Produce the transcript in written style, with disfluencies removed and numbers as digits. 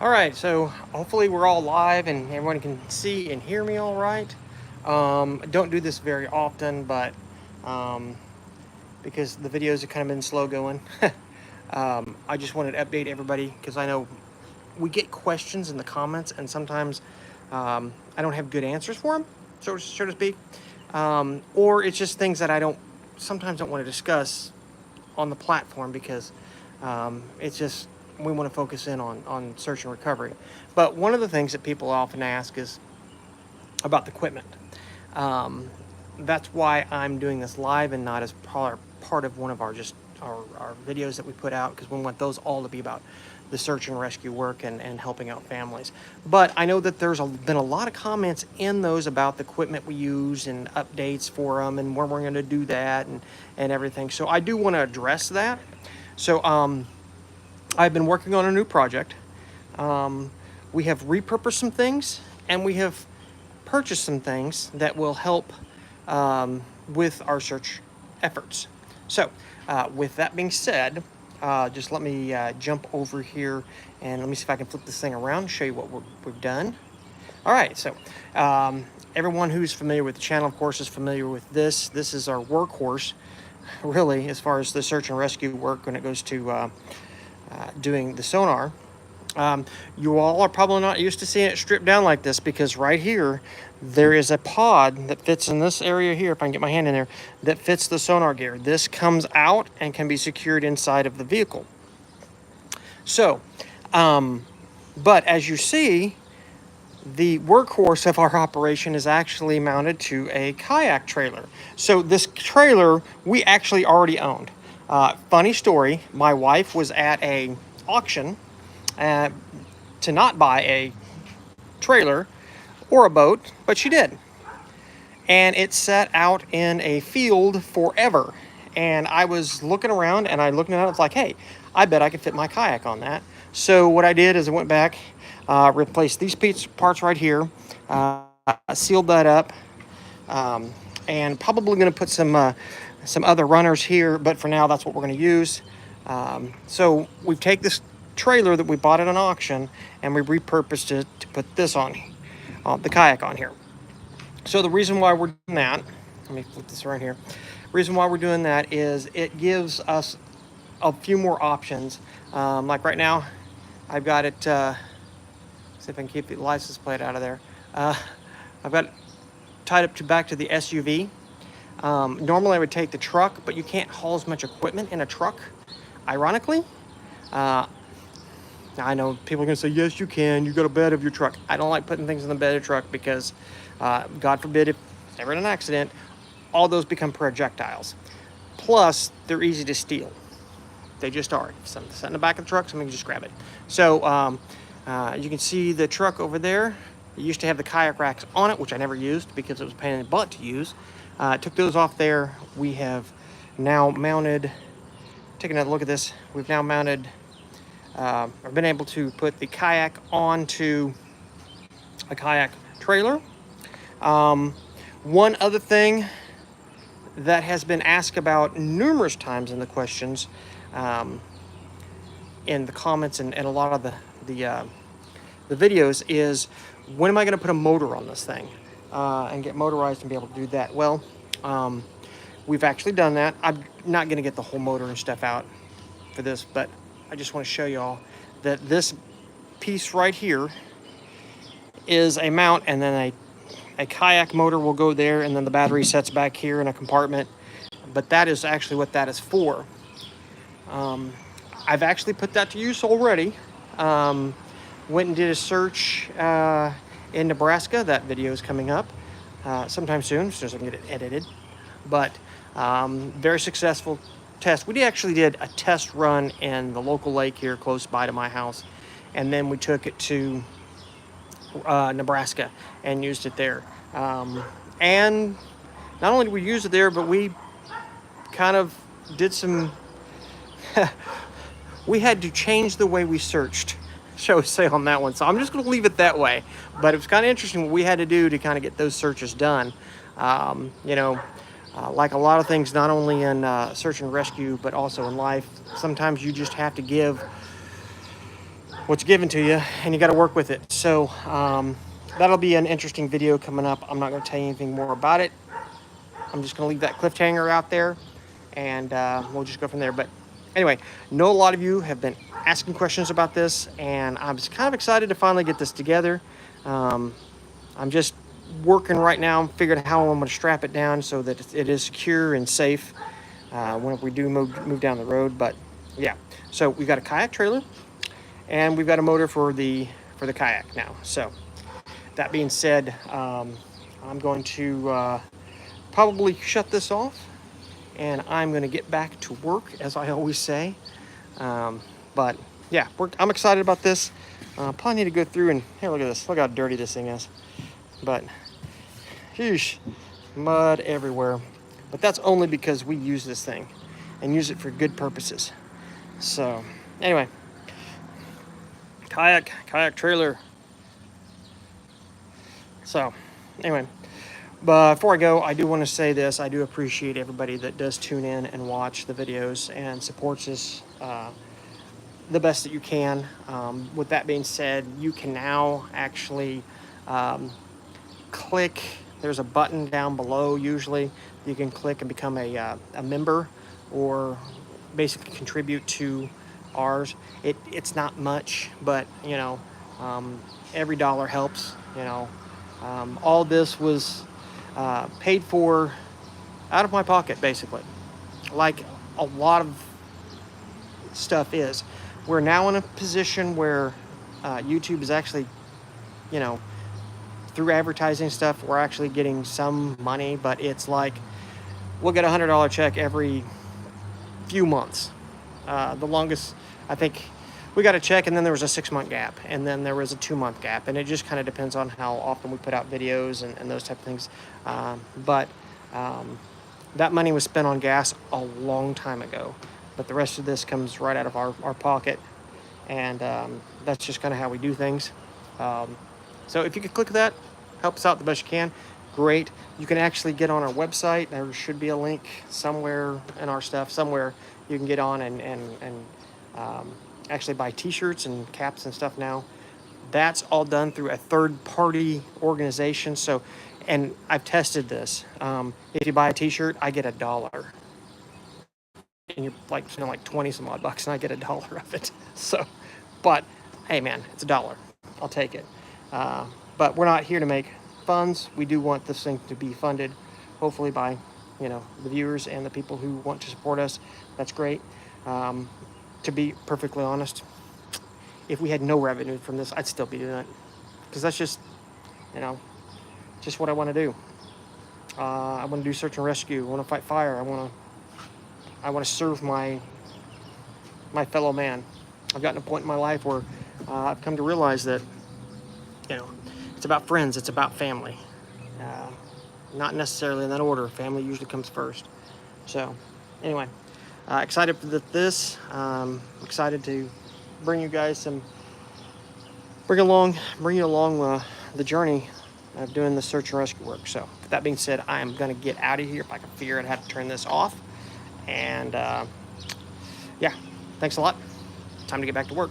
All right, so hopefully we're all live and everyone can see and hear me all right. I don't do this very often, but um, because the videos have kind of been slow going, I just wanted to update everybody because I know we get questions in the comments and sometimes I don't have good answers for them, so to speak, or it's just things that I sometimes don't want to discuss on the platform because it's just we want to focus in on search and recovery. But one of the things that people often ask is about the equipment. Um, that's why I'm doing this live and not as part of one of our videos that we put out, because we want those all to be about the search and rescue work and helping out families. But I know that been a lot of comments in those about the equipment we use and updates for them and when we're going to do that and everything. So I do want to address that. So I've been working on a new project. Um, we have repurposed some things and we have purchased some things that will help with our search efforts. So, with that being said, just let me jump over here and let me see if I can flip this thing around and show you what we've done. All right, so everyone who's familiar with the channel, of course, is familiar with this. This is our workhorse, really, as far as the search and rescue work when it goes to doing the sonar. You all are probably not used to seeing it stripped down like this because right here, there is a pod that fits in this area here, if I can get my hand in there, that fits the sonar gear. This comes out and can be secured inside of the vehicle. So, but as you see, the workhorse of our operation is actually mounted to a kayak trailer. So this trailer we actually already owned. Funny story, my wife was at a auction uh, to not buy a trailer or a boat, but she did. And it sat out in a field forever. And I was looking around and I looked at it, it's like, hey, I bet I could fit my kayak on that. So what I did is I went back, replaced these parts right here, sealed that up, and probably going to put some other runners here, but for now that's what we're going to use. So we take this trailer that we bought at an auction and we repurposed it to put this on, the kayak on here. So the reason why we're doing that, let me flip this around here. Reason why we're doing that is it gives us a few more options. Like right now, I've got it. See if I can keep the license plate out of there. I've got it tied up to back to the SUV. Normally I would take the truck, but you can't haul as much equipment in a truck. Ironically, I know people are going to say, yes, you can. You got a bed of your truck. I don't like putting things in the bed of the truck because, God forbid, if ever in an accident, all those become projectiles. Plus, they're easy to steal. They just are. Something set in the back of the truck, somebody can just grab it. So you can see the truck over there. It used to have the kayak racks on it, which I never used because it was a pain in the butt to use. Took those off there. We have now mounted, take another look at this. We've now mounted, or been able to put the kayak onto a kayak trailer. One other thing that has been asked about numerous times in the questions, in the comments and a lot of the videos is, when am I going to put a motor on this thing and get motorized and be able to do that? Well, we've actually done that. I'm not going to get the whole motor and stuff out for this, but I just want to show y'all that this piece right here is a mount, and then a kayak motor will go there, and then the battery sets back here in a compartment. But that is actually what that is for. I've actually put that to use already. Went and did a search in Nebraska. That video is coming up sometime soon as I can get it edited. But very successful test. We actually did a test run in the local lake here close by to my house, and then we took it to Nebraska and used it there. And not only did we use it there, but we kind of did some we had to change the way we searched, shall we say, on that one. So I'm just going to leave it that way. But it was kind of interesting what we had to do to kind of get those searches done. Like a lot of things, not only in search and rescue, but also in life, sometimes you just have to give what's given to you, and you got to work with it. So that'll be an interesting video coming up. I'm not going to tell you anything more about it. I'm just going to leave that cliffhanger out there, and we'll just go from there. But anyway, know a lot of you have been asking questions about this, and I'm just kind of excited to finally get this together. I'm just working right now, figuring out how I'm going to strap it down so that it is secure and safe when we do move down the road. But yeah, so we've got a kayak trailer, and we've got a motor for the kayak now. So that being said, I'm going to probably shut this off, and I'm going to get back to work, as I always say. But yeah, I'm excited about this. Probably need to go through and, here, look at this. Look how dirty this thing is. But, sheesh, mud everywhere. But that's only because we use this thing and use it for good purposes. So, anyway, kayak trailer. So, anyway, but before I go, I do want to say this. I do appreciate everybody that does tune in and watch the videos and supports us the best that you can. With that being said, you can now actually click. There's a button down below. Usually, you can click and become a member, or basically contribute to ours. It's not much, but you know, every dollar helps. You know, all this was paid for out of my pocket, basically, like a lot of stuff is. We're now in a position where YouTube is actually, you know, through advertising stuff, we're actually getting some money, but it's like we'll get a $100 check every few months. The longest, I think, we got a check, and then there was a 6-month gap, and then there was a 2-month gap, and it just kind of depends on how often we put out videos and those type of things. But that money was spent on gas a long time ago, but the rest of this comes right out of our pocket, and that's just kind of how we do things. So if you could click that, help us out the best you can, great. You can actually get on our website. There should be a link somewhere in our stuff, somewhere you can get on and actually buy t-shirts and caps and stuff now. That's all done through a third-party organization. So, and I've tested this. If you buy a t-shirt, I get $1. And you're like, you know, like 20 some odd bucks, and I get $1 of it. So, but hey man, it's $1. I'll take it. But we're not here to make funds. We do want this thing to be funded, hopefully by, you know, the viewers and the people who want to support us. That's great. To be perfectly honest, if we had no revenue from this, I'd still be doing it, because that's just, you know, just what I want to do. I want to do search and rescue. I want to fight fire. I want to serve my fellow man. I've gotten to a point in my life where I've come to realize that, you know, it's about friends, it's about family. Not necessarily in that order. Family usually comes first. So, anyway, excited for this. Excited to bring you guys bring you along the journey of doing the search and rescue work. So, with that being said, I am going to get out of here. If I can figure out how to turn this off. And yeah, thanks a lot. Time to get back to work.